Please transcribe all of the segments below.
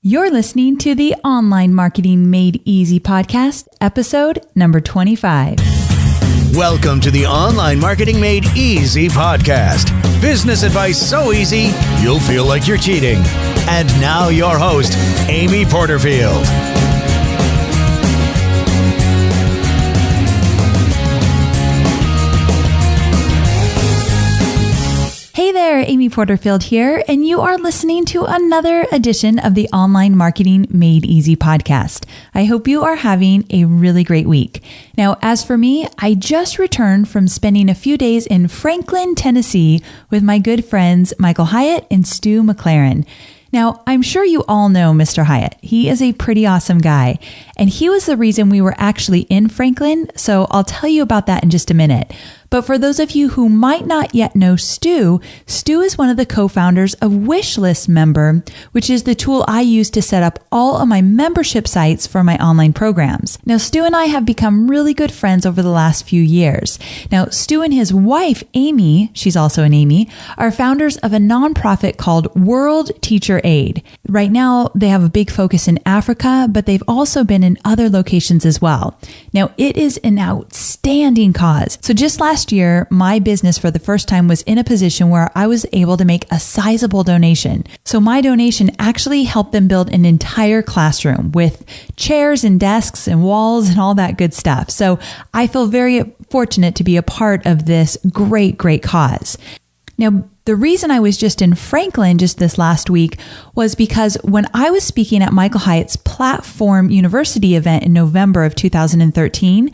You're listening to the Online Marketing Made Easy podcast, episode number 25. Welcome to the Online Marketing Made Easy podcast. Business advice so easy, you'll feel like you're cheating. And now your host, Amy Porterfield. Hey there, Amy Porterfield here, and you are listening to another edition of the Online Marketing Made Easy podcast. I hope you are having a really great week. Now, as for me, I just returned from spending a few days in Franklin, Tennessee with my good friends Michael Hyatt and Stu McLaren. Now, I'm sure you all know Mr. Hyatt. He is a pretty awesome guy, and he was the reason we were actually in Franklin, so I'll tell you about that in just a minute. But for those of you who might not yet know Stu is one of the co-founders of Wishlist Member, which is the tool I use to set up all of my membership sites for my online programs. Now, Stu and I have become really good friends over the last few years. Now, Stu and his wife, Amy, she's also an Amy, are founders of a nonprofit called World Teacher Aid. Right now, they have a big focus in Africa, but they've also been in other locations as well. Now, it is an outstanding cause. So just last year, my business for the first time was in a position where I was able to make a sizable donation. So my donation actually helped them build an entire classroom with chairs and desks and walls and all that good stuff. So I feel very fortunate to be a part of this great cause. Now, the reason I was just in Franklin just this last week was because when I was speaking at Michael Hyatt's Platform University event in November of 2013,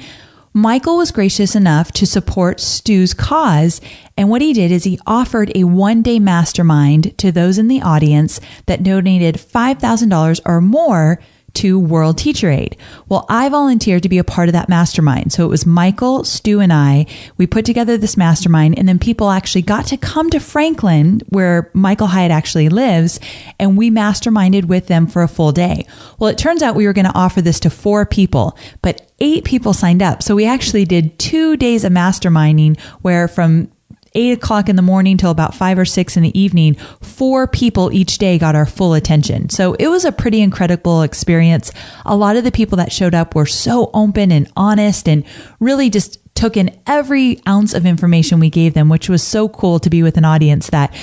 Michael was gracious enough to support Stu's cause, and what he did is he offered a one-day mastermind to those in the audience that donated $5,000 or more to World Teacher Aid. Well, I volunteered to be a part of that mastermind. So it was Michael, Stu, and I. We put together this mastermind, and then people actually got to come to Franklin, where Michael Hyatt actually lives, and we masterminded with them for a full day. Well, it turns out we were going to offer this to 4 people, but 8 people signed up. So we actually did 2 days of masterminding where from 8 o'clock in the morning till about 5 or 6 in the evening, 4 people each day got our full attention. So it was a pretty incredible experience. A lot of the people that showed up were so open and honest and really just took in every ounce of information we gave them, which was so cool to be with an audience that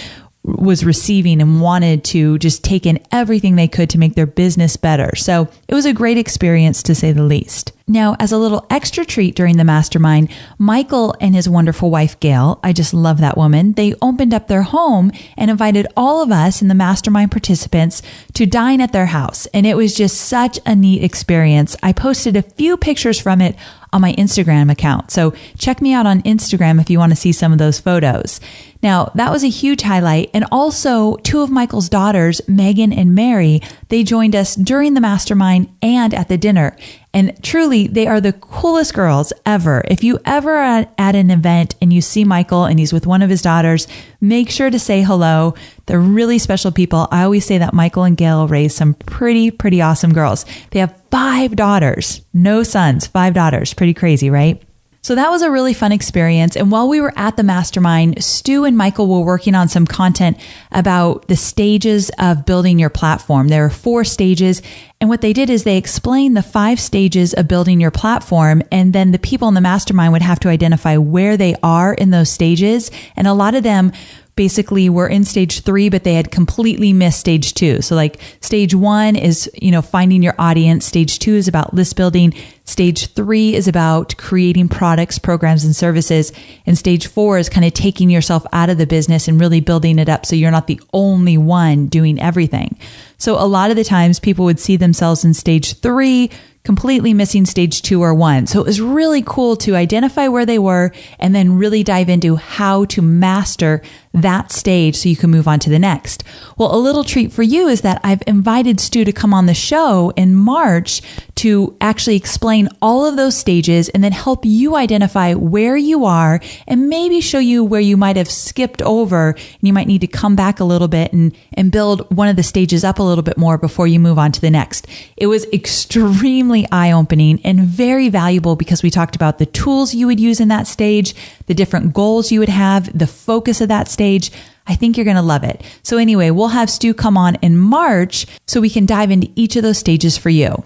was receiving and wanted to just take in everything they could to make their business better. So it was a great experience, to say the least. Now, as a little extra treat during the mastermind, Michael and his wonderful wife, Gail, I just love that woman, they opened up their home and invited all of us and the mastermind participants to dine at their house. And it was just such a neat experience. I posted a few pictures from it on my Instagram account. So check me out on Instagram if you want to see some of those photos. Now, that was a huge highlight. And also 2 of Michael's daughters, Megan and Mary, they joined us during the mastermind and at the dinner. And truly, they are the coolest girls ever. If you ever are at an event and you see Michael and he's with one of his daughters, make sure to say hello. They're really special people. I always say that Michael and Gail raised some pretty awesome girls. They have 5 daughters, no sons, 5 daughters. Pretty crazy, right? So that was a really fun experience. And while we were at the mastermind, Stu and Michael were working on some content about the stages of building your platform. There are 4 stages. And what they did is they explained the 5 stages of building your platform. And then the people in the mastermind would have to identify where they are in those stages. And a lot of them basically were in stage 3, but they had completely missed stage 2. So like stage 1 is, finding your audience. Stage 2 is about list building. Stage 3 is about creating products, programs, and services. And stage 4 is kind of taking yourself out of the business and really building it up so you're not the only one doing everything. So a lot of the times people would see themselves in stage 3, completely missing stage 2 or 1. So it was really cool to identify where they were and then really dive into how to master that stage so you can move on to the next. Well, a little treat for you is that I've invited Stu to come on the show in March to actually explain all of those stages and then help you identify where you are and maybe show you where you might have skipped over and you might need to come back a little bit and build one of the stages up a little bit more before you move on to the next. It was extremely eye-opening and very valuable because we talked about the tools you would use in that stage, the different goals you would have, the focus of that stage. I think you're going to love it. So anyway, we'll have Stu come on in March so we can dive into each of those stages for you.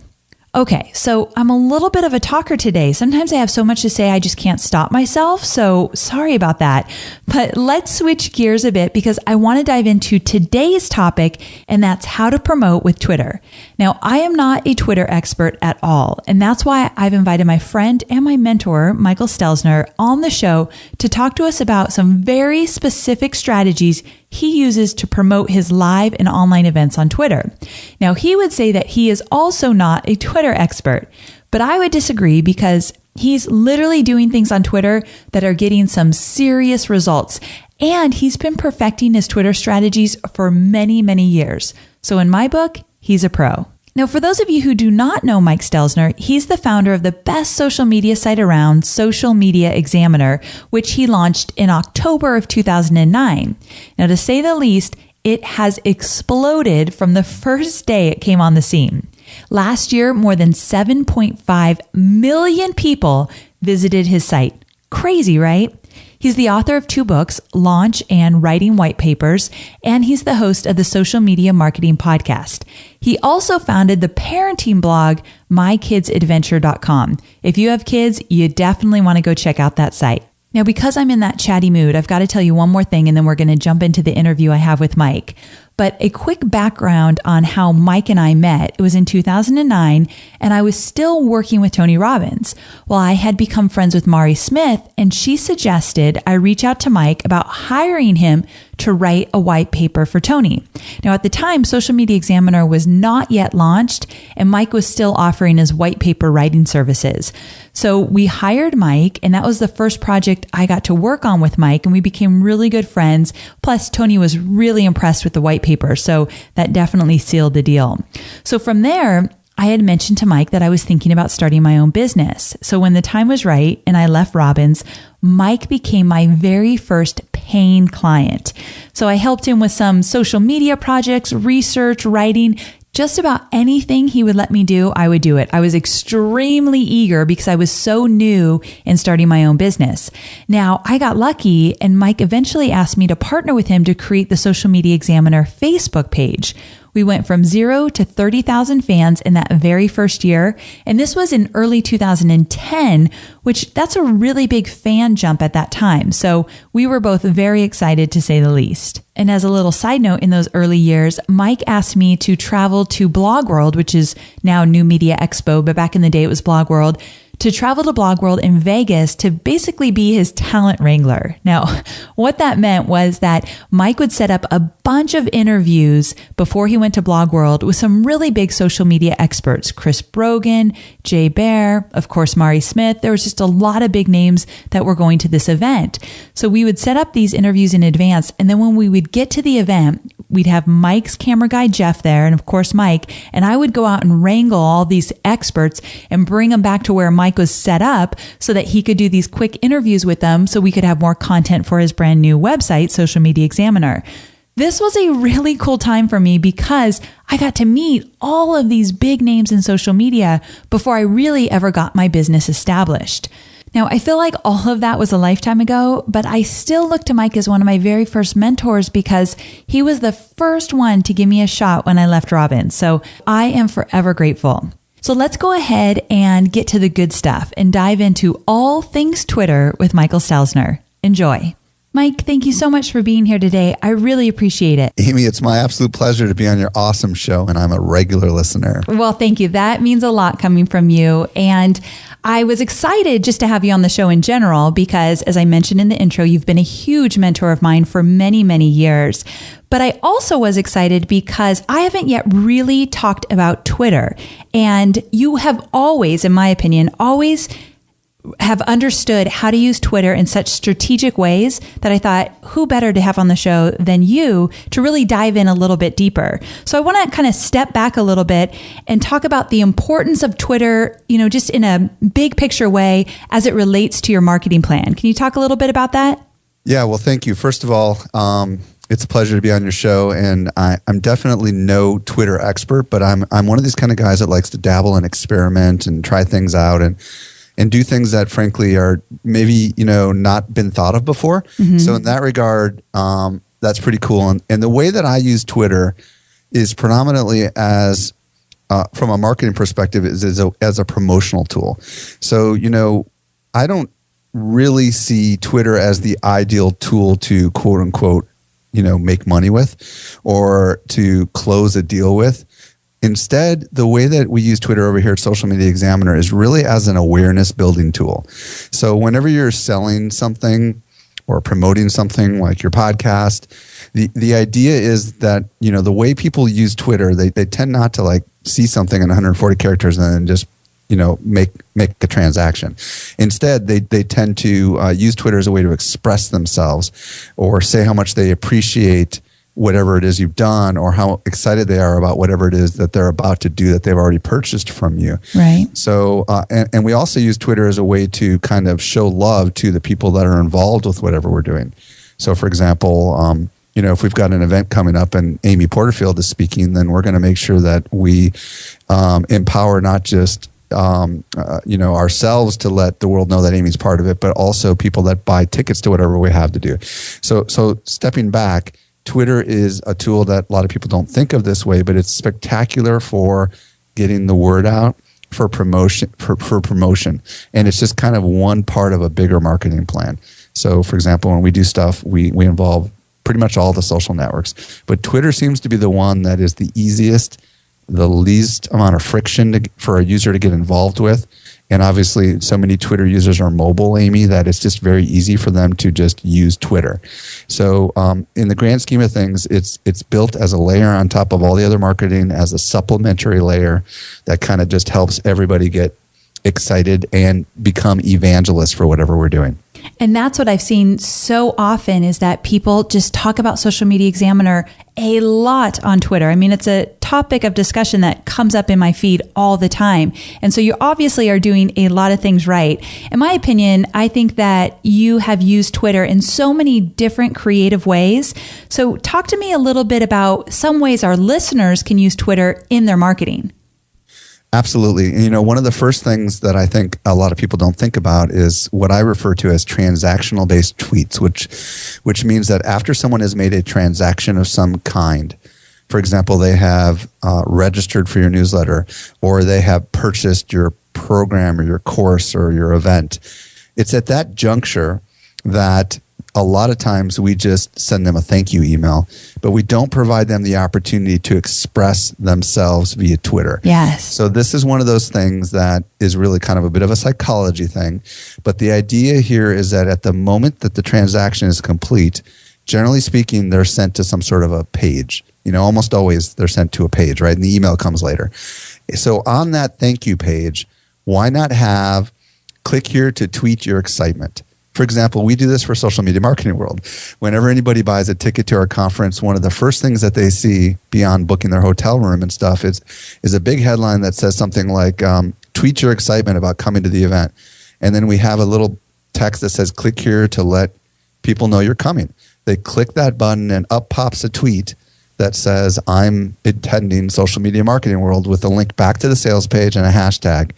Okay, so I'm a little bit of a talker today. Sometimes I have so much to say I just can't stop myself, so sorry about that. But let's switch gears a bit because I want to dive into today's topic, and that's how to promote with Twitter. Now, I am not a Twitter expert at all, and that's why I've invited my friend and my mentor, Michael Stelzner, on the show to talk to us about some very specific strategies he uses to promote his live and online events on Twitter. Now, he would say that he is also not a Twitter expert, but I would disagree because he's literally doing things on Twitter that are getting some serious results, and he's been perfecting his Twitter strategies for many, many years. So in my book, he's a pro. Now, for those of you who do not know Mike Stelzner, he's the founder of the best social media site around, Social Media Examiner, which he launched in October of 2009. Now, to say the least, it has exploded from the first day it came on the scene. Last year, more than 7.5 million people visited his site. Crazy, right? He's the author of 2 books, Launch and Writing White Papers, and he's the host of the Social Media Marketing Podcast. He also founded the parenting blog, MyKidsAdventure.com. If you have kids, you definitely want to go check out that site. Now, because I'm in that chatty mood, I've got to tell you one more thing, and then we're going to jump into the interview I have with Mike. But a quick background on how Mike and I met. It was in 2009, and I was still working with Tony Robbins. Well, I had become friends with Mari Smith, and she suggested I reach out to Mike about hiring him to write a white paper for Tony. Now, at the time, Social Media Examiner was not yet launched, and Mike was still offering his white paper writing services. So we hired Mike, and that was the first project I got to work on with Mike, and we became really good friends. Plus, Tony was really impressed with the white paper, so that definitely sealed the deal. So from there, I had mentioned to Mike that I was thinking about starting my own business. So when the time was right and I left Robbins, Mike became my very first paying client. So I helped him with some social media projects, research, writing, just about anything he would let me do, I would do it. I was extremely eager because I was so new in starting my own business. Now, I got lucky, and Mike eventually asked me to partner with him to create the Social Media Examiner Facebook page. We went from 0 to 30,000 fans in that very first year. And this was in early 2010, which that's a really big fan jump at that time. So we were both very excited, to say the least. And as a little side note, in those early years, Mike asked me to travel to Blog World, which is now New Media Expo, but back in the day it was Blog World, to travel to Blog World in Vegas to basically be his talent wrangler. Now, what that meant was that Mike would set up a bunch of interviews before he went to Blog World with some really big social media experts, Chris Brogan, Jay Baer, of course, Mari Smith. There was just a lot of big names that were going to this event. So we would set up these interviews in advance. And then when we would get to the event, we'd have Mike's camera guy, Jeff, there, and of course, Mike, and I would go out and wrangle all these experts and bring them back to where Mike was set up so that he could do these quick interviews with them so we could have more content for his brand new website, Social Media Examiner. This was a really cool time for me because I got to meet all of these big names in social media before I really ever got my business established. Now, I feel like all of that was a lifetime ago, but I still look to Mike as one of my very first mentors because he was the first one to give me a shot when I left Robbins. So I am forever grateful. So let's go ahead and get to the good stuff and dive into all things Twitter with Michael Stelzner. Enjoy. Mike, thank you so much for being here today. I really appreciate it. Amy, it's my absolute pleasure to be on your awesome show, and I'm a regular listener. Well, thank you. That means a lot coming from you. And I was excited just to have you on the show in general because, as I mentioned in the intro, you've been a huge mentor of mine for many, many years. But I also was excited because I haven't yet really talked about Twitter. And you have always, in my opinion, always have understood how to use Twitter in such strategic ways that I thought, who better to have on the show than you to really dive in a little bit deeper. So I want to kind of step back a little bit and talk about the importance of Twitter, just in a big picture way as it relates to your marketing plan. Can you talk a little bit about that? Yeah, well, thank you. First of all, It's a pleasure to be on your show, and I'm definitely no Twitter expert, but I'm one of these kind of guys that likes to dabble and experiment and try things out and do things that frankly are maybe not been thought of before. Mm-hmm. So in that regard, that's pretty cool. And the way that I use Twitter is predominantly as from a marketing perspective is as a promotional tool. So I don't really see Twitter as the ideal tool to quote unquote make money with or to close a deal with. Instead, the way that we use Twitter over here at Social Media Examiner is really as an awareness building tool. So whenever you're selling something or promoting something like your podcast, the idea is that, the way people use Twitter, they tend not to like see something in 140 characters and then just make a transaction. Instead, they tend to use Twitter as a way to express themselves or say how much they appreciate whatever it is you've done or how excited they are about whatever it is that they're about to do that they've already purchased from you. Right. So, and we also use Twitter as a way to kind of show love to the people that are involved with whatever we're doing. So, for example, if we've got an event coming up and Amy Porterfield is speaking, then we're going to make sure that we empower not just ourselves to let the world know that Amy's part of it, but also people that buy tickets to whatever we have to do. So stepping back, Twitter is a tool that a lot of people don't think of this way, but it's spectacular for getting the word out, for promotion, for promotion. And it's just kind of one part of a bigger marketing plan. So, for example, when we do stuff, we involve pretty much all the social networks. But Twitter seems to be the one that is the easiest, the least amount of friction for a user to get involved with. And obviously, so many Twitter users are mobile, Amy, that it's just very easy for them to just use Twitter. So in the grand scheme of things, it's built as a layer on top of all the other marketing, as a supplementary layer that kind of just helps everybody get excited and become evangelists for whatever we're doing. And that's what I've seen so often is that people just talk about Social Media Examiner a lot on Twitter. I mean, it's a topic of discussion that comes up in my feed all the time. And so you obviously are doing a lot of things right. In my opinion, I think that you have used Twitter in so many different creative ways. So talk to me a little bit about some ways our listeners can use Twitter in their marketing. Absolutely. And, one of the first things that I think a lot of people don't think about is what I refer to as transactional based tweets, which means that after someone has made a transaction of some kind, for example, they have registered for your newsletter or they have purchased your program or your course or your event, it's at that juncture that a lot of times we just send them a thank you email, but we don't provide them the opportunity to express themselves via Twitter. Yes. So this is one of those things that is really kind of a bit of a psychology thing. But the idea here is that at the moment that the transaction is complete, generally speaking, they're sent to some sort of a page. Almost always they're sent to a page, right? And the email comes later. So on that thank you page, why not have click here to tweet your excitement? For example, we do this for Social Media Marketing World. Whenever anybody buys a ticket to our conference, one of the first things that they see beyond booking their hotel room and stuff is a big headline that says something like, tweet your excitement about coming to the event. And then we have a little text that says, click here to let people know you're coming. They click that button and up pops a tweet that says, I'm attending Social Media Marketing World, with a link back to the sales page and a hashtag.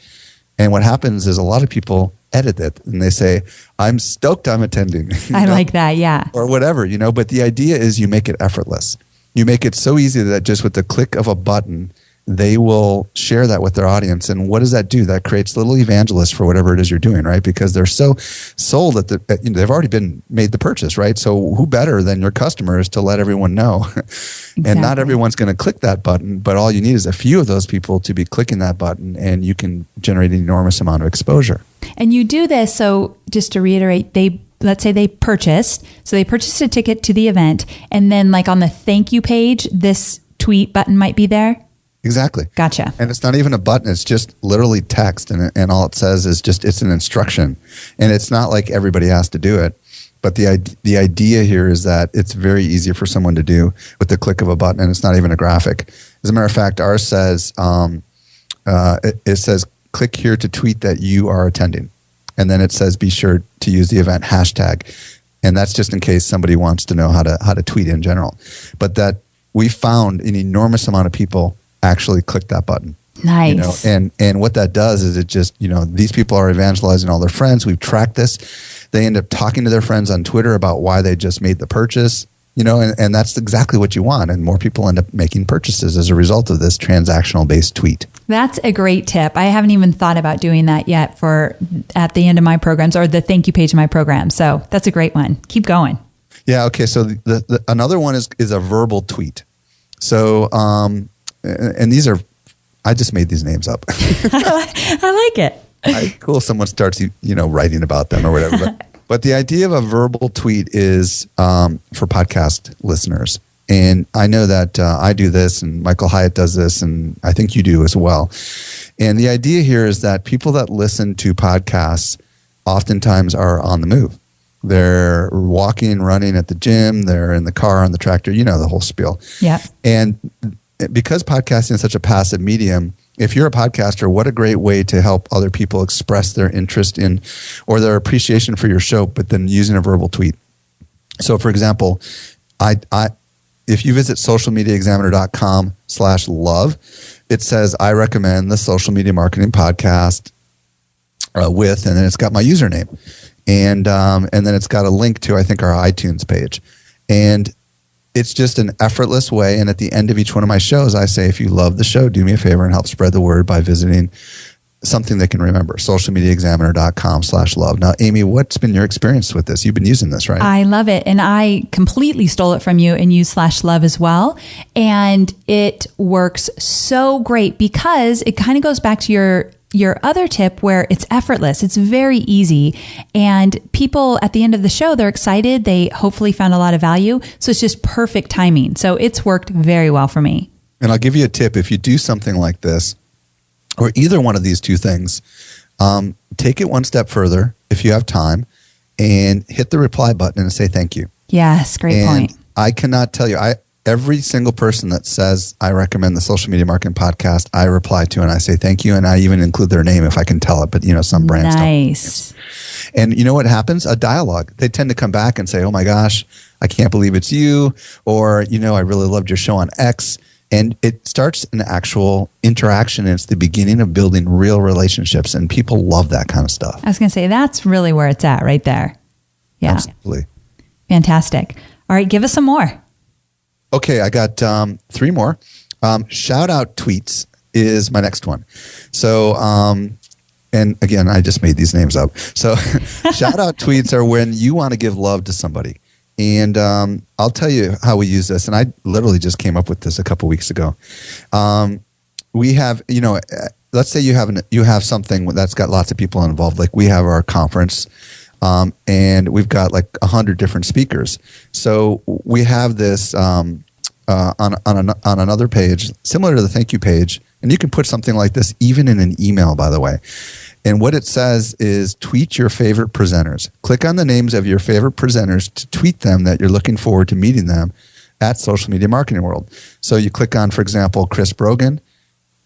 And what happens is a lot of people edit it and they say, I'm stoked I'm attending. I like that, yeah. Or whatever, but the idea is you make it effortless. You make it so easy that just with the click of a button, they will share that with their audience. And what does that do? That creates little evangelists for whatever it is you're doing, right? Because they're so sold that they've already been made the purchase, right? So who better than your customers to let everyone know? Exactly. And not everyone's going to click that button, but all you need is a few of those people to be clicking that button, and you can generate an enormous amount of exposure. And you do this, so just to reiterate, let's say they purchased a ticket to the event, and then like on the thank you page, this tweet button might be there? Exactly. Gotcha. And it's not even a button. It's just literally text. And all it says is it's an instruction. And it's not like everybody has to do it. But the idea here is that it's very easy for someone to do with the click of a button, and it's not even a graphic. As a matter of fact, ours says, it says, click here to tweet that you are attending. And then it says, be sure to use the event hashtag. And that's just in case somebody wants to know how to tweet in general. But that we found an enormous amount of people actually click that button. Nice. And what that does is it just, these people are evangelizing all their friends. We've tracked this. They end up talking to their friends on Twitter about why they just made the purchase, and that's exactly what you want. And more people end up making purchases as a result of this transactional based tweet. That's a great tip. I haven't even thought about doing that yet for at the end of my programs or the thank you page of my program. So that's a great one. Keep going. Yeah. Okay. So the another one is a verbal tweet. So, and these are, I just made these names up. I like it. Cool. Someone starts, writing about them or whatever. But the idea of a verbal tweet is for podcast listeners. And I know that I do this, and Michael Hyatt does this, and I think you do as well. And the idea here is that people that listen to podcasts oftentimes are on the move. They're walking, running at the gym. They're in the car, on the tractor, the whole spiel. Yeah. And because podcasting is such a passive medium, if you're a podcaster, what a great way to help other people express their interest in or their appreciation for your show, but then using a verbal tweet. So, for example, if you visit socialmediaexaminer.com/love, it says, I recommend the Social Media Marketing Podcast with, and then it's got my username. And then it's got a link to, I think, our iTunes page. And it's just an effortless way. And at the end of each one of my shows, I say, if you love the show, do me a favor and help spread the word by visiting something they can remember, socialmediaexaminer.com/love. Now, Amy, what's been your experience with this? You've been using this, right? I love it. And I completely stole it from you and use /love as well. And it works so great because it kind of goes back to your other tip where it's effortless. It's very easy. And people at the end of the show, they're excited. They hopefully found a lot of value. So it's just perfect timing. So it's worked very well for me. And I'll give you a tip. If you do something like this, or either one of these two things, take it one step further if you have time and hit the reply button and say thank you. Yes, great point. I cannot tell you, every single person that says I recommend the Social Media Marketing Podcast, I reply to and I say thank you, and I even include their name if I can tell it, but some brands don't. Nice. And you know what happens? A dialogue. They tend to come back and say, oh my gosh, I can't believe it's you, or I really loved your show on X. And it starts an actual interaction. And it's the beginning of building real relationships. And people love that kind of stuff. I was going to say, that's really where it's at right there. Yeah. Absolutely. Fantastic. All right. Give us some more. Okay. I got 3 more. Shout out tweets is my next one. So, and again, I just made these names up. So shout out tweets are when you want to give love to somebody. And I'll tell you how we use this. And I literally just came up with this a couple weeks ago. We have, let's say you have something that's got lots of people involved. Like we have our conference, and we've got like 100 different speakers. So we have this on another page, similar to the thank you page. And you can put something like this even in an email, by the way. And what it says is tweet your favorite presenters. Click on the names of your favorite presenters to tweet them that you're looking forward to meeting them at Social Media Marketing World. So you click on, for example, Chris Brogan,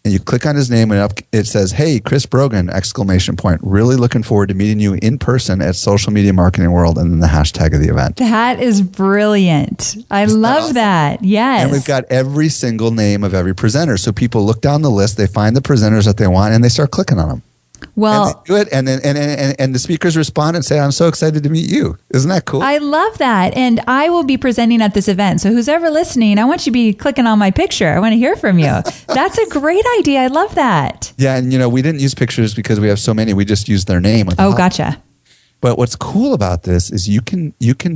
and you click on his name and it says, hey, Chris Brogan, ! Really looking forward to meeting you in person at Social Media Marketing World, and then the hashtag of the event. That is brilliant. I love that. Yes. And we've got every single name of every presenter. So people look down the list, they find the presenters that they want, and they start clicking on them. Well, and they do it, and the speakers respond and say, I'm so excited to meet you. Isn't that cool? I love that. And I will be presenting at this event. So who's ever listening, I want you to be clicking on my picture. I want to hear from you. That's a great idea. I love that. Yeah. And, we didn't use pictures because we have so many. We just used their name. Oh, gotcha. But what's cool about this is you can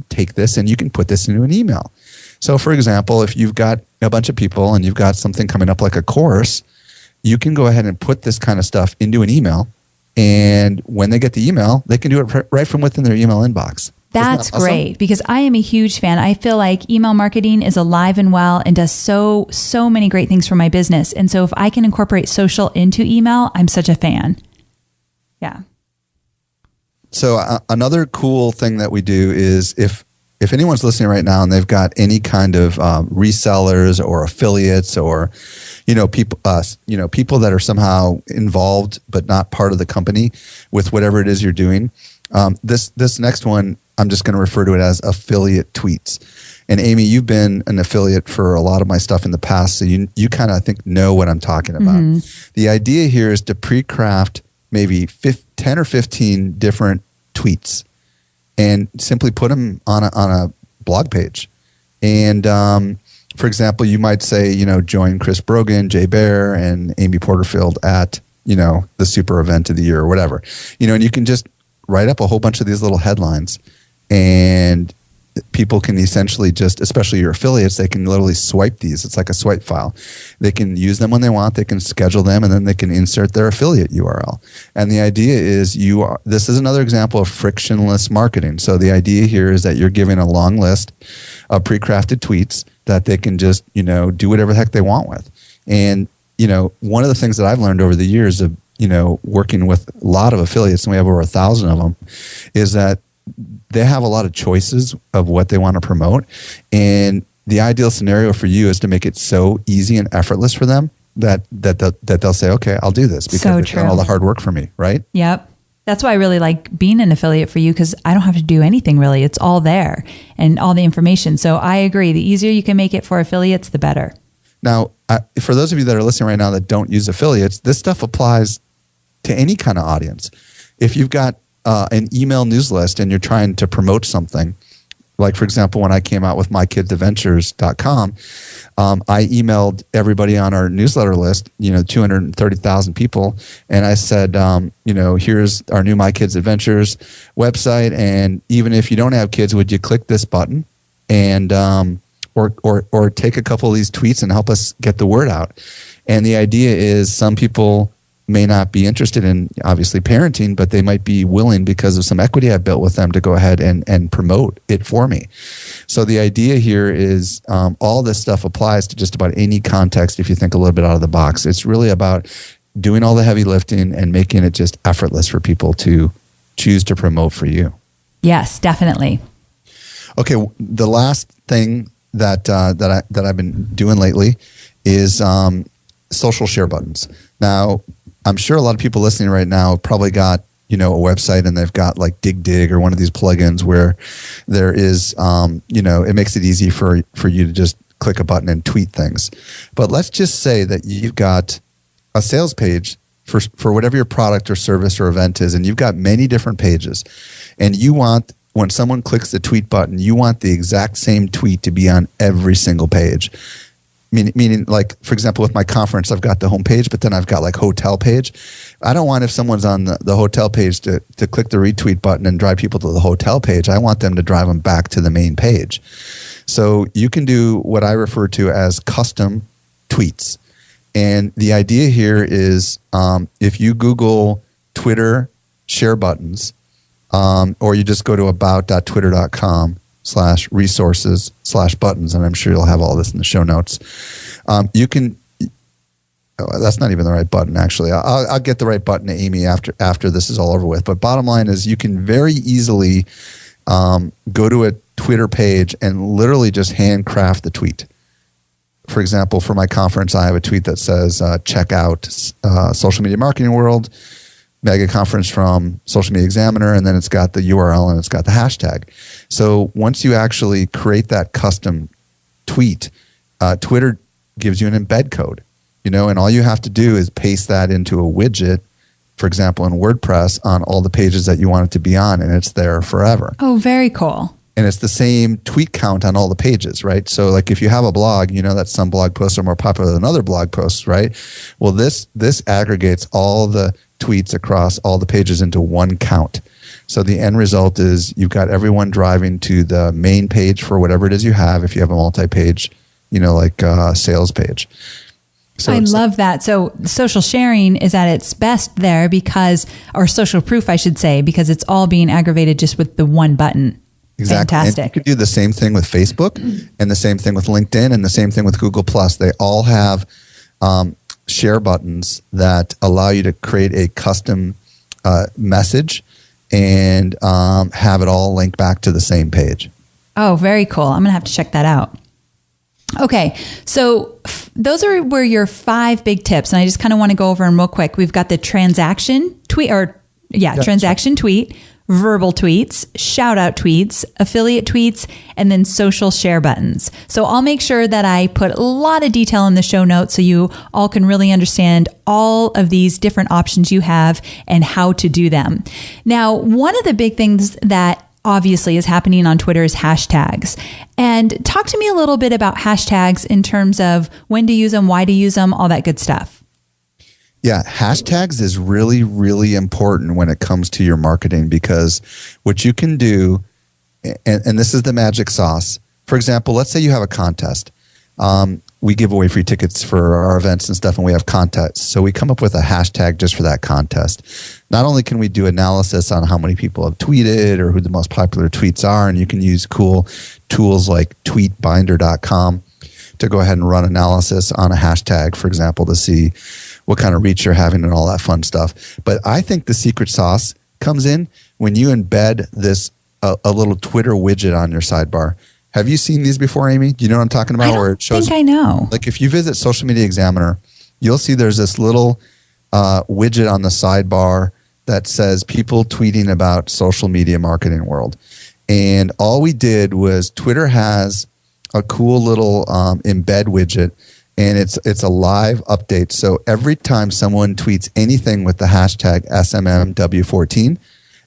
take this and you can put this into an email. So, for example, if you've got a bunch of people and you've got something coming up like a course, you can go ahead and put this kind of stuff into an email. And when they get the email, they can do it right from within their email inbox. That's awesome? Great, because I am a huge fan. I feel like email marketing is alive and well and does so many great things for my business. And so if I can incorporate social into email, I'm such a fan. Yeah. So another cool thing that we do is if anyone's listening right now and they've got any kind of resellers or affiliates or people that are somehow involved but not part of the company with whatever it is you're doing, this next one I'm just going to refer to it as affiliate tweets. And Amy, you've been an affiliate for a lot of my stuff in the past, so you kind of, I think, know what I'm talking about. Mm-hmm. The idea here is to pre-craft maybe 10 or 15 different tweets and simply put them on a blog page. And for example, you might say, join Chris Brogan, Jay Baer, and Amy Porterfield at, the super event of the year or whatever. And you can just write up a whole bunch of these little headlines, and people can essentially just, especially your affiliates, they can literally swipe these. It's like a swipe file. They can use them when they want. They can schedule them, and then they can insert their affiliate URL. And the idea is this is another example of frictionless marketing. So the idea here is that you're giving a long list of pre-crafted tweets that they can just, do whatever the heck they want with. And, one of the things that I've learned over the years of, working with a lot of affiliates, and we have over 1,000 of them, is that they have a lot of choices of what they want to promote. And the ideal scenario for you is to make it so easy and effortless for them that they'll say, okay, I'll do this because they've done all the hard work for me, right? Yep. That's why I really like being an affiliate for you, because I don't have to do anything really. It's all there and all the information. So I agree. The easier you can make it for affiliates, the better. Now, for those of you that are listening right now that don't use affiliates, this stuff applies to any kind of audience. If you've got an email news list and you're trying to promote something, like for example, when I came out with mykidzadventures.com, I emailed everybody on our newsletter list, 230,000 people, and I said, here's our new My Kids Adventures website, and even if you don't have kids, would you click this button and or take a couple of these tweets and help us get the word out? And the idea is some people may not be interested in obviously parenting, but they might be willing because of some equity I built with them to go ahead and promote it for me. So the idea here is all this stuff applies to just about any context if you think a little bit out of the box. It's really about doing all the heavy lifting and making it just effortless for people to choose to promote for you. Yes, definitely. Okay, the last thing that I've been doing lately is social share buttons. Now, I'm sure a lot of people listening right now have probably got, a website and they've got like Dig or one of these plugins where there is, it makes it easy for you to just click a button and tweet things. But let's just say that you've got a sales page for whatever your product or service or event is, and you've got many different pages, and you want, when someone clicks the tweet button, you want the exact same tweet to be on every single page. Meaning, like, for example, with my conference, I've got the home page, but then I've got like hotel page. I don't want if someone's on the hotel page to click the retweet button and drive people to the hotel page. I want them to drive them back to the main page. So you can do what I refer to as custom tweets. And the idea here is if you Google Twitter share buttons, or you just go to about.twitter.com/resources/buttons, and I'm sure you'll have all this in the show notes. You can, that's not even the right button, actually. I'll get the right button to Amy after this is all over with. But bottom line is you can very easily go to a Twitter page and literally just handcraft the tweet. For example, for my conference, I have a tweet that says, check out Social Media Marketing World, mega conference from Social Media Examiner, and then it's got the URL and it's got the hashtag. So once you actually create that custom tweet, Twitter gives you an embed code, and all you have to do is paste that into a widget, for example, in WordPress on all the pages that you want it to be on, and it's there forever. Oh, very cool. And it's the same tweet count on all the pages, right? So like if you have a blog, that some blog posts are more popular than other blog posts, right? Well, this aggregates all the tweets across all the pages into one count. So the end result is you've got everyone driving to the main page for whatever it is you have, if you have a multi-page, like sales page. So I love that. So social sharing is at its best there or social proof, I should say, because it's all being aggravated just with the one button. Exactly. Fantastic. And you could do the same thing with Facebook and the same thing with LinkedIn and the same thing with Google+. They all have share buttons that allow you to create a custom message and have it all link back to the same page. Oh, very cool. I'm going to have to check that out. Okay. So those were your 5 big tips. And I just kind of want to go over them real quick. We've got the transaction tweet, transaction tweet, verbal tweets, shout out tweets, affiliate tweets, and then social share buttons. So I'll make sure that I put a lot of detail in the show notes so you all can really understand all of these different options you have and how to do them. Now, one of the big things that obviously is happening on Twitter is hashtags. And talk to me a little bit about hashtags in terms of when to use them, why to use them, all that good stuff. Yeah, hashtags is really, really important when it comes to your marketing, because what you can do, and this is the magic sauce. For example, let's say you have a contest. We give away free tickets for our events and stuff, and we have contests. So we come up with a hashtag just for that contest. Not only can we do analysis on how many people have tweeted or who the most popular tweets are, and you can use cool tools like tweetbinder.com to go ahead and run analysis on a hashtag, for example, to see what kind of reach you're having and all that fun stuff. But I think the secret sauce comes in when you embed this a little Twitter widget on your sidebar. Have you seen these before, Amy? Do you know what I'm talking about? I think I know. Like if you visit Social Media Examiner, you'll see there's this little widget on the sidebar that says people tweeting about social media marketing world. And all we did was Twitter has a cool little embed widget, and it's a live update. So every time someone tweets anything with the hashtag SMMW14,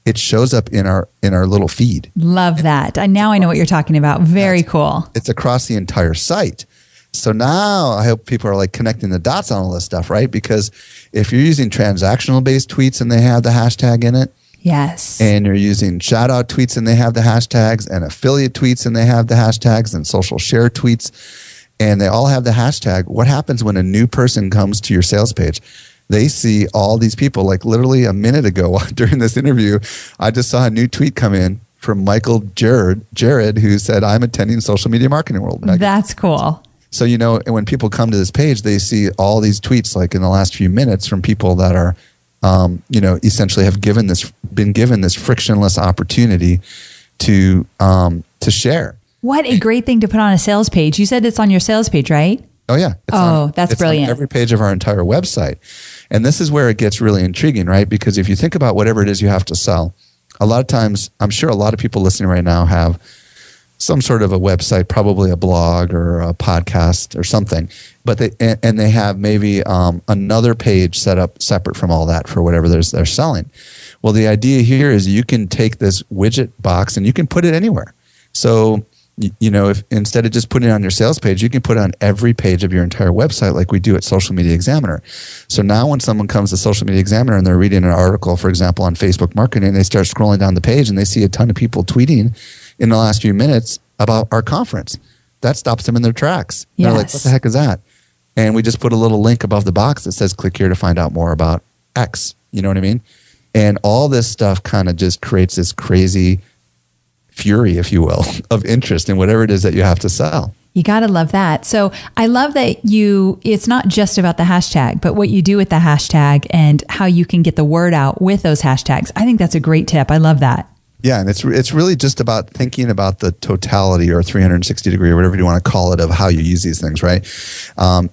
it shows up in our little feed. Love that. Now I know what you're talking about. Very cool. It's across the entire site. So now I hope people are like connecting the dots on all this stuff, right? Because if you're using transactional based tweets and they have the hashtag in it, yes, and you're using shout out tweets and they have the hashtags, and affiliate tweets and they have the hashtags, and social share tweets and they all have the hashtag, what happens when a new person comes to your sales page? They see all these people. Like literally a minute ago during this interview, I just saw a new tweet come in from Michael Jared, who said, I'm attending Social Media Marketing World. That's cool. So, when people come to this page, they see all these tweets like in the last few minutes from people that are, essentially have been given this frictionless opportunity to share. What a great thing to put on a sales page. You said it's on your sales page, right? Oh, yeah. That's brilliant. On every page of our entire website. And this is where it gets really intriguing, right? Because if you think about whatever it is you have to sell, a lot of times, I'm sure a lot of people listening right now have some sort of a website, probably a blog or a podcast or something. But they have maybe another page set up separate from all that for whatever they're selling. Well, the idea here is you can take this widget box and you can put it anywhere. So if instead of just putting it on your sales page, you can put it on every page of your entire website like we do at Social Media Examiner. So now when someone comes to Social Media Examiner and they're reading an article, for example, on Facebook marketing, they start scrolling down the page and they see a ton of people tweeting in the last few minutes about our conference. That stops them in their tracks. Yes. They're like, what the heck is that? And we just put a little link above the box that says, click here to find out more about X. You know what I mean? And all this stuff kind of just creates this crazy fury, if you will, of interest in whatever it is that you have to sell. You got to love that. So I love that it's not just about the hashtag, but what you do with the hashtag and how you can get the word out with those hashtags. I think that's a great tip. I love that. Yeah, and it's really just about thinking about the totality or 360 degree or whatever you want to call it of how you use these things, right?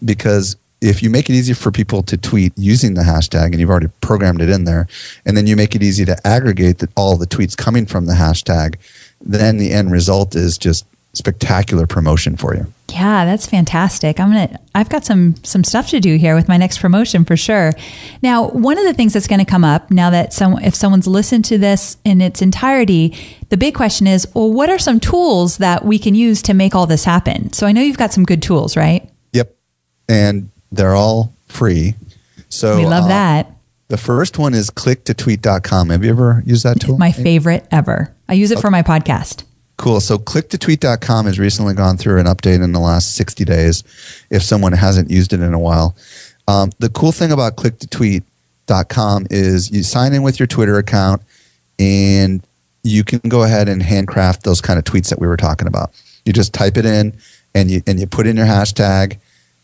Because if you make it easy for people to tweet using the hashtag, and you've already programmed it in there, and then you make it easy to aggregate all the tweets coming from the hashtag, then the end result is just spectacular promotion for you. Yeah, that's fantastic. I've got some stuff to do here with my next promotion for sure. Now, one of the things that's going to come up now that if someone's listened to this in its entirety, the big question is, well, what are some tools that we can use to make all this happen? So I know you've got some good tools, right? Yep. And they're all free. So we love that. The first one is click2tweet.com. Have you ever used that tool? My favorite ever. I use it for my podcast. Cool. So click2tweet.com has recently gone through an update in the last 60 days if someone hasn't used it in a while. The cool thing about click2tweet.com is you sign in with your Twitter account and you can go ahead and handcraft those kind of tweets that we were talking about. You just type it in and you put in your hashtag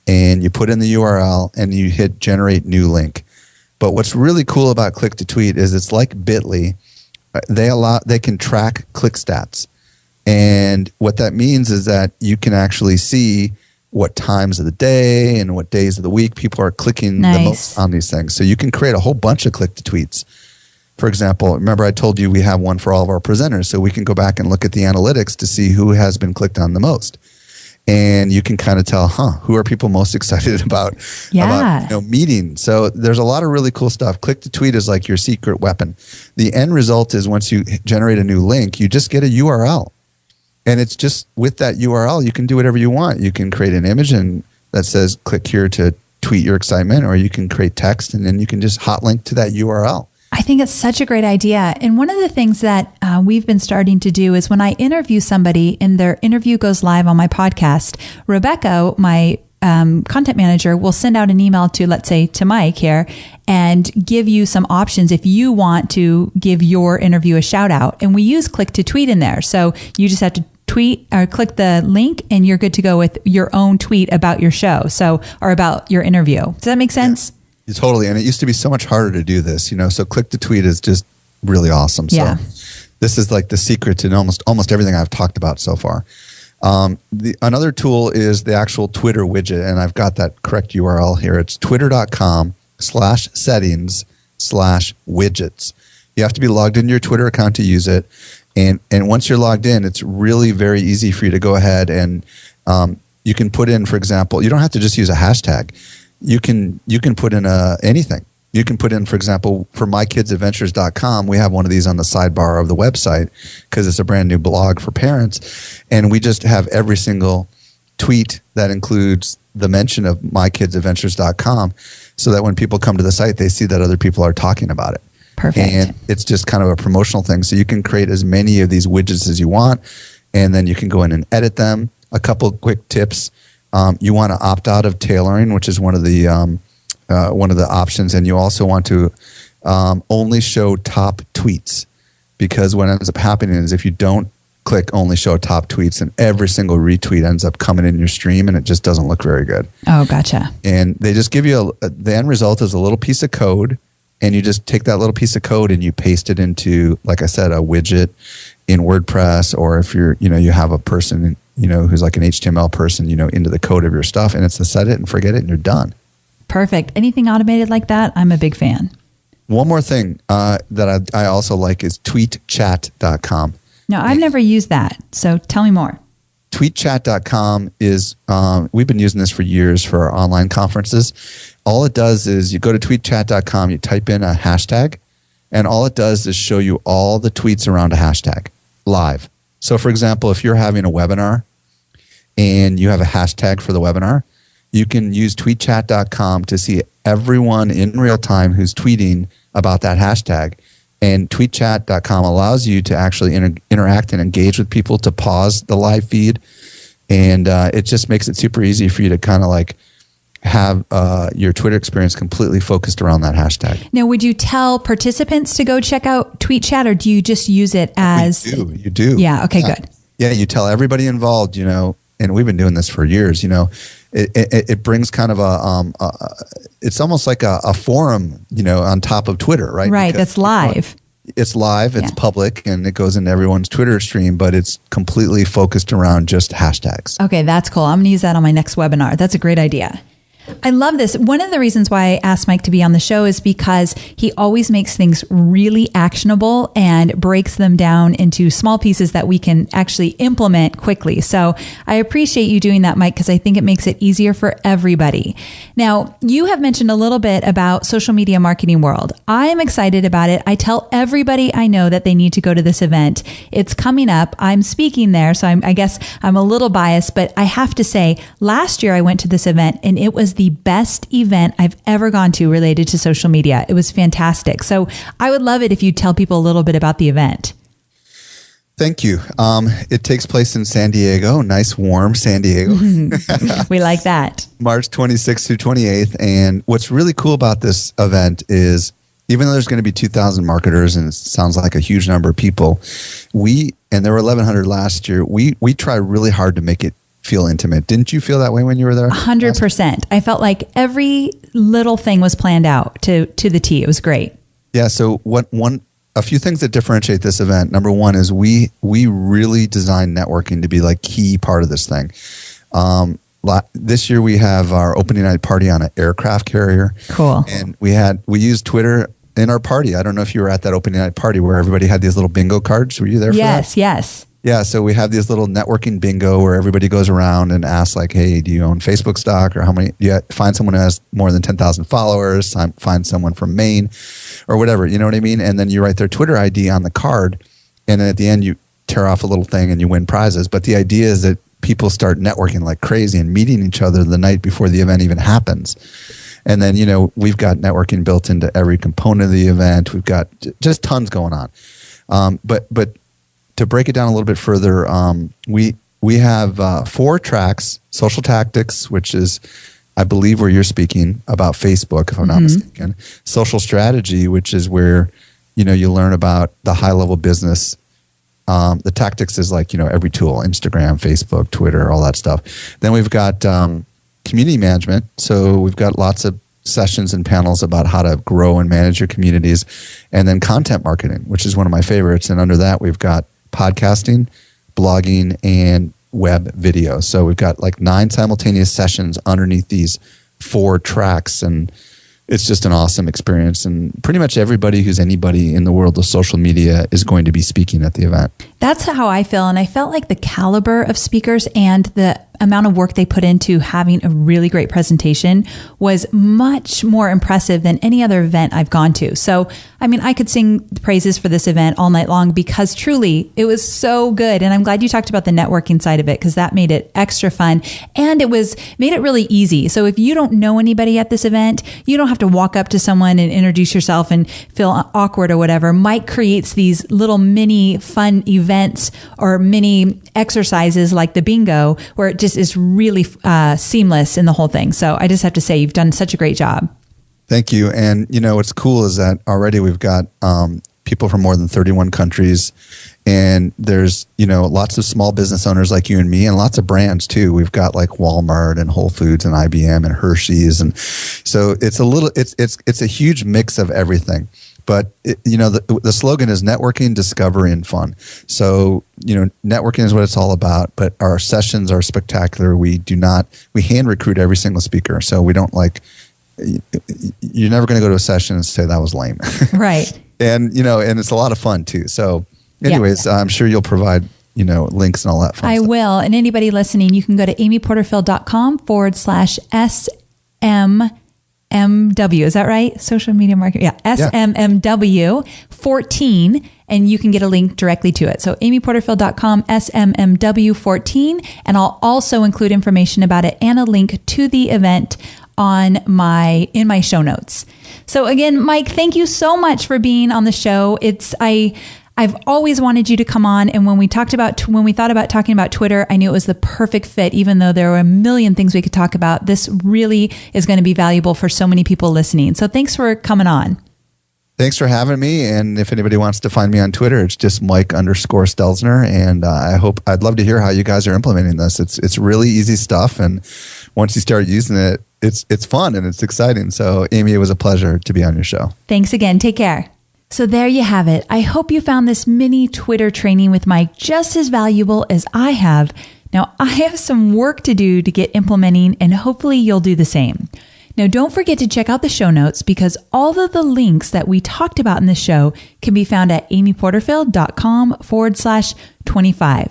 and you put in the URL and you hit generate new link. But what's really cool about click2tweet is it's like Bitly. They can track click stats. And what that means is that you can actually see what times of the day and what days of the week people are clicking the most on these things. So you can create a whole bunch of click-to-tweets. For example, remember I told you we have one for all of our presenters, so we can go back and look at the analytics to see who has been clicked on the most. And you can kind of tell, who are people most excited about meeting. So there's a lot of really cool stuff. Click to tweet is like your secret weapon. The end result is once you generate a new link, you just get a URL. And it's just with that URL, you can do whatever you want. You can create an image and that says, click here to tweet your excitement, or you can create text and then you can just hot link to that URL. I think it's such a great idea. And one of the things that we've been starting to do is when I interview somebody and their interview goes live on my podcast, Rebecca, my content manager, will send out an email to, let's say, to Mike here and give you some options if you want to give your interview a shout out. And we use click to tweet in there. So you just have to tweet or click the link and you're good to go with your own tweet about your show. Or about your interview. Does that make sense? Yeah. Totally. And it used to be so much harder to do this, so click to tweet is just really awesome. So this is like the secret to almost everything I've talked about so far. Another tool is the actual Twitter widget. And I've got that correct URL here. It's twitter.com/settings/widgets. You have to be logged into your Twitter account to use it. And once you're logged in, it's really very easy for you to go ahead and you can put in, for example, you don't have to just use a hashtag. You can put in anything. You can put in, for example, for mykidsadventures.com, we have one of these on the sidebar of the website because it's a brand new blog for parents. And we just have every single tweet that includes the mention of mykidsadventures.com so that when people come to the site, they see that other people are talking about it. Perfect. And it's just kind of a promotional thing. So you can create as many of these widgets as you want, and then you can go in and edit them. A couple quick tips. You want to opt out of tailoring, which is one of the options, and you also want to only show top tweets, because what ends up happening is if you don't click only show top tweets, then every single retweet ends up coming in your stream, and it just doesn't look very good. Oh, gotcha. And they just give you the end result is a little piece of code, and you just take that little piece of code and you paste it into, like I said, a widget in WordPress, or if you're you have a person who's like an HTML person, into the code of your stuff, and it's to set it and forget it and you're done. Perfect. Anything automated like that, I'm a big fan. One more thing that I also like is tweetchat.com. No, I've never used that. So tell me more. Tweetchat.com is, we've been using this for years for our online conferences. All it does is you go to tweetchat.com, you type in a hashtag, and all it does is show you all the tweets around a hashtag live. So, for example, if you're having a webinar and you have a hashtag for the webinar, you can use tweetchat.com to see everyone in real time who's tweeting about that hashtag. And tweetchat.com allows you to actually interact and engage with people, to pause the live feed. And it just makes it super easy for you to kind of like have your Twitter experience completely focused around that hashtag. Now, would you tell participants to go check out TweetChat, or do you just use it as... You do. Yeah, okay, good. Yeah, you tell everybody involved, and we've been doing this for years, it brings kind of it's almost like a forum, on top of Twitter, right? Right, because that's live. It's live, it's public, and it goes into everyone's Twitter stream, but it's completely focused around just hashtags. Okay, that's cool. I'm going to use that on my next webinar. That's a great idea. I love this. One of the reasons why I asked Mike to be on the show is because he always makes things really actionable and breaks them down into small pieces that we can actually implement quickly. So I appreciate you doing that, Mike, because I think it makes it easier for everybody. Now, you have mentioned a little bit about social media marketing world. I am excited about it. I tell everybody I know that they need to go to this event. It's coming up. I'm speaking there, so I guess I'm a little biased, but I have to say, last year I went to this event and it was the best event I've ever gone to related to social media. It was fantastic. So I would love it if you tell people a little bit about the event. Thank you. It takes place in San Diego, nice warm San Diego. We like that. March 26th through 28th. And what's really cool about this event is, even though there's going to be 2,000 marketers and it sounds like a huge number of people, and there were 1,100 last year, we try really hard to make it feel intimate. Didn't you feel that way when you were there? 100%. I felt like every little thing was planned out to the T. It was great. Yeah. So a few things that differentiate this event. Number one is we really design networking to be like key part of this thing. This year we have our opening night party on an aircraft carrier. Cool. And we used Twitter in our party. I don't know if you were at that opening night party where everybody had these little bingo cards. Were you there for that? Yes. Yeah, so we have these little networking bingo where everybody goes around and asks like, hey, do you own Facebook stock, or how many? Do you find someone who has more than 10,000 followers? Find someone from Maine, or whatever. You know what I mean? And then you write their Twitter ID on the card, and then at the end you tear off a little thing and you win prizes. But the idea is that people start networking like crazy and meeting each other the night before the event even happens. And then, we've got networking built into every component of the event. We've got just tons going on. But to break it down a little bit further, we have 4 tracks: social tactics, which is, I believe, where you're speaking about Facebook, if I'm not mistaken. Social strategy, which is where, you learn about the high level business. The tactics is like, every tool: Instagram, Facebook, Twitter, all that stuff. Then we've got community management. So we've got lots of sessions and panels about how to grow and manage your communities. And then content marketing, which is one of my favorites. And under that, we've got podcasting, blogging, and web video. So we've got like 9 simultaneous sessions underneath these 4 tracks. And it's just an awesome experience. And pretty much everybody who's anybody in the world of social media is going to be speaking at the event. That's how I feel. And I felt like the caliber of speakers and the amount of work they put into having a really great presentation was much more impressive than any other event I've gone to. So, I could sing praises for this event all night long because truly it was so good. And I'm glad you talked about the networking side of it because that made it extra fun. And made it really easy. So if you don't know anybody at this event, you don't have to walk up to someone and introduce yourself and feel awkward or whatever. Mike creates these little mini fun events or mini exercises like the bingo where it just is really seamless in the whole thing. So I just have to say you've done such a great job. Thank you. And what's cool is that already we've got people from more than 31 countries, and there's lots of small business owners like you and me, and lots of brands too. We've got like Walmart and Whole Foods and IBM and Hershey's, and so it's a huge mix of everything. But the slogan is networking, discovery, and fun. So networking is what it's all about. But our sessions are spectacular. We hand recruit every single speaker. So we don't you're never going to go to a session and say that was lame, right? And and it's a lot of fun too. So, anyways, I'm sure you'll provide links and all that fun stuff. I will. And anybody listening, you can go to amyporterfield.com/SMMW. Is that right? Social media marketing. Yeah. SMMW 14. And you can get a link directly to it. So amyporterfield.com SMMW 14. And I'll also include information about it and a link to the event in my show notes. So again, Mike, thank you so much for being on the show. I've always wanted you to come on. And when we thought about talking about Twitter, I knew it was the perfect fit, even though there were a million things we could talk about. This really is going to be valuable for so many people listening. So thanks for coming on. Thanks for having me. And if anybody wants to find me on Twitter, it's just Mike_Stelzner. And I'd love to hear how you guys are implementing this. It's really easy stuff. And once you start using it, it's fun and it's exciting. So Amy, it was a pleasure to be on your show. Thanks again. Take care. So there you have it. I hope you found this mini Twitter training with Mike just as valuable as I have. Now, I have some work to do to get implementing, and hopefully you'll do the same. Now, don't forget to check out the show notes because all of the links that we talked about in the show can be found at amyporterfield.com/25.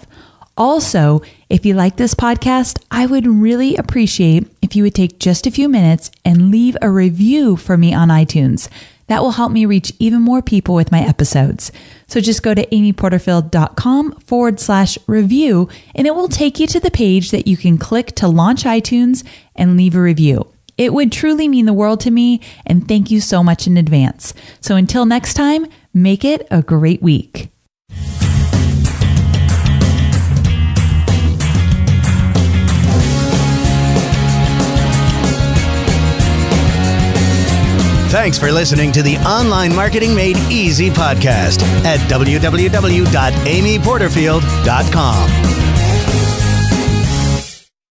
Also, if you like this podcast, I would really appreciate if you would take just a few minutes and leave a review for me on iTunes. That will help me reach even more people with my episodes. So just go to amyporterfield.com/review and it will take you to the page that you can click to launch iTunes and leave a review. It would truly mean the world to me, and thank you so much in advance. So until next time, make it a great week. Thanks for listening to the Online Marketing Made Easy podcast at www.amyporterfield.com.